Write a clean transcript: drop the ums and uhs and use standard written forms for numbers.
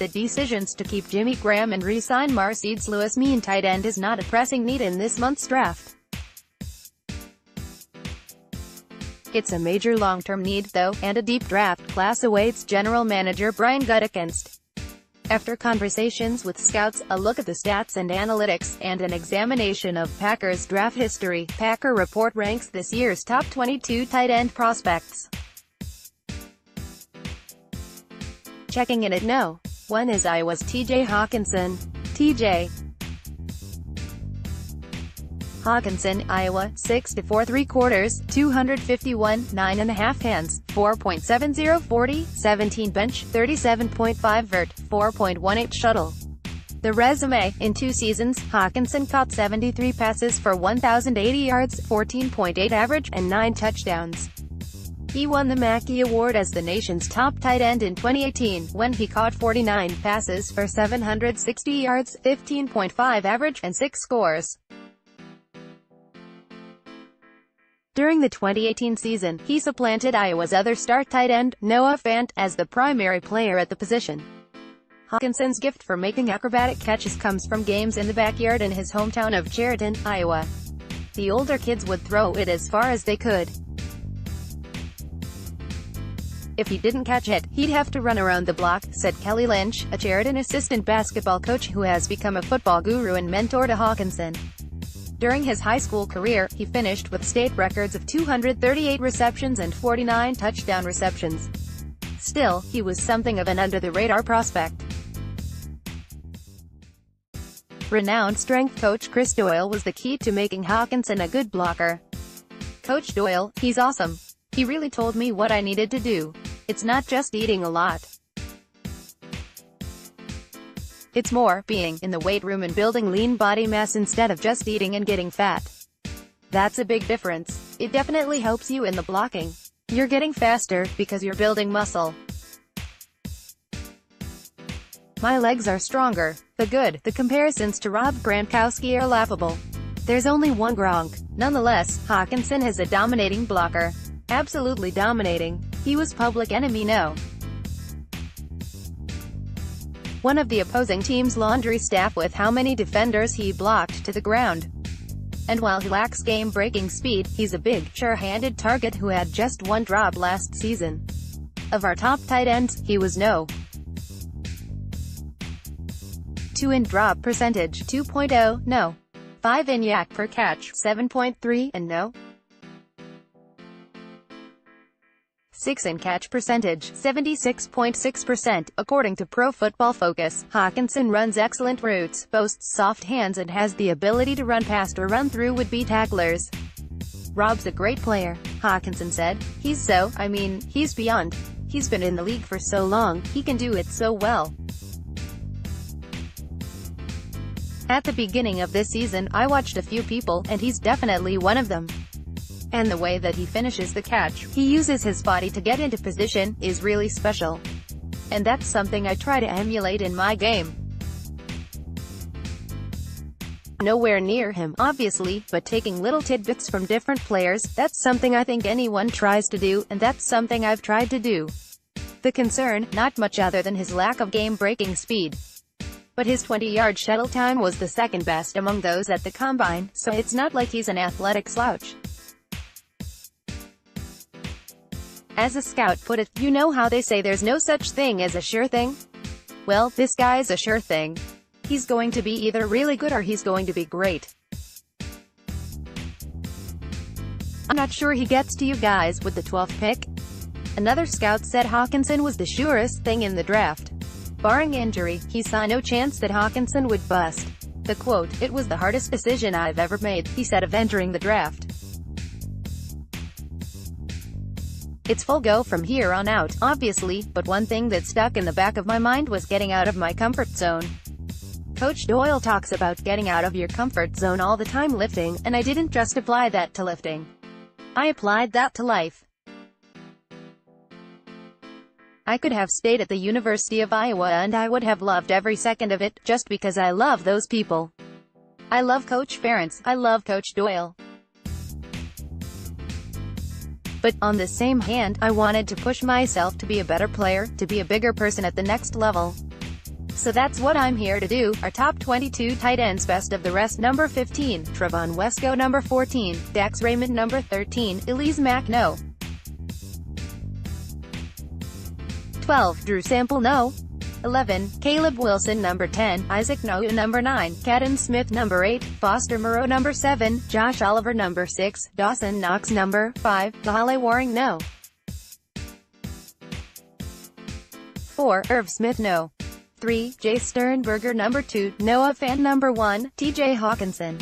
the decisions to keep Jimmy Graham and re-sign Marcedes Lewis mean tight end is not a pressing need in this month's draft. It's a major long-term need, though, and a deep draft class awaits general manager Brian Gutekunst. After conversations with scouts, a look at the stats and analytics, and an examination of Packers' draft history, Packer Report ranks this year's top 22 tight end prospects. Checking in at No. 1 is Iowa's TJ Hockenson. TJ Hockenson, Iowa, 6'4" 3/4", 251, 9.5 hands, 4.70 40, 17 bench, 37.5 vert, 4.18 shuttle. The resume: in 2 seasons, Hockenson caught 73 passes for 1,080 yards, 14.8 average, and 9 touchdowns. He won the Mackey Award as the nation's top tight end in 2018, when he caught 49 passes for 760 yards, 15.5 average, and 6 scores. During the 2018 season, he supplanted Iowa's other star tight end, Noah Fant, as the primary player at the position. Hockenson's gift for making acrobatic catches comes from games in the backyard in his hometown of Chariton, Iowa. The older kids would throw it as far as they could. If he didn't catch it, he'd have to run around the block, said Kelly Lynch, a Chariton assistant basketball coach who has become a football guru and mentor to Hockenson. During his high school career, he finished with state records of 238 receptions and 49 touchdown receptions. Still, he was something of an under-the-radar prospect. Renowned strength coach Chris Doyle was the key to making Hockenson a good blocker. Coach Doyle: "He's awesome. He really told me what I needed to do. It's not just eating a lot. It's more being in the weight room and building lean body mass instead of just eating and getting fat. That's a big difference. It definitely helps you in the blocking. You're getting faster, because you're building muscle. My legs are stronger." The comparisons to Rob Gronkowski are laughable. There's only one Gronk. Nonetheless, Hockenson is a dominating blocker. Absolutely dominating. He was public enemy No. 1 of the opposing team's laundry staff with how many defenders he blocked to the ground. And while he lacks game-breaking speed, he's a big, sure-handed target who had just 1 drop last season. Of our top tight ends, he was No. 2 in drop percentage, 2.0, No. 5 in yak per catch, 7.3, and No. 6 in catch percentage, 76.6%, according to Pro Football Focus. Hockenson runs excellent routes, boasts soft hands, and has the ability to run past or run through would-be tacklers. "Rob's a great player," Hockenson said. He's beyond. He's been in the league for so long, he can do it so well. At the beginning of this season, I watched a few people, and he's definitely one of them. And the way that he finishes the catch, he uses his body to get into position, is really special. And that's something I try to emulate in my game. Nowhere near him, obviously, but taking little tidbits from different players, that's something I think anyone tries to do, and that's something I've tried to do. The concern, not much other than his lack of game-breaking speed. But his 20-yard shuttle time was the second best among those at the combine, so it's not like he's an athletic slouch. As a scout put it, you know how they say there's no such thing as a sure thing? Well, this guy's a sure thing. He's going to be either really good or he's going to be great. I'm not sure he gets to you guys with the 12th pick. Another scout said Hockenson was the surest thing in the draft. Barring injury, he saw no chance that Hockenson would bust. The quote: "It was the hardest decision I've ever made," he said of entering the draft. "It's full go from here on out, obviously, but one thing that stuck in the back of my mind was getting out of my comfort zone." Coach Doyle talks about getting out of your comfort zone all the time lifting, and I didn't just apply that to lifting. I applied that to life. I could have stayed at the University of Iowa and I would have loved every second of it, just because I love those people. I love Coach Ferentz, I love Coach Doyle. But, on the same hand, I wanted to push myself to be a better player, to be a bigger person at the next level. So that's what I'm here to do. Our top 22 tight ends, best of the rest. Number 15, Trevon Wesco. Number 14, Dax Raymond. Number 13, Elise Mack. No. 12, Drew Sample. No. 11, Caleb Wilson. Number 10, Isaac Noah. Number 9, Caden Smith. Number 8, Foster Moreau. Number 7, Josh Oliver. Number 6, Dawson Knox. Number 5, Lahale Warring. No. 4, Irv Smith. No. 3, Jay Sternberger. Number 2, Noah Fant. Number 1, TJ Hockenson.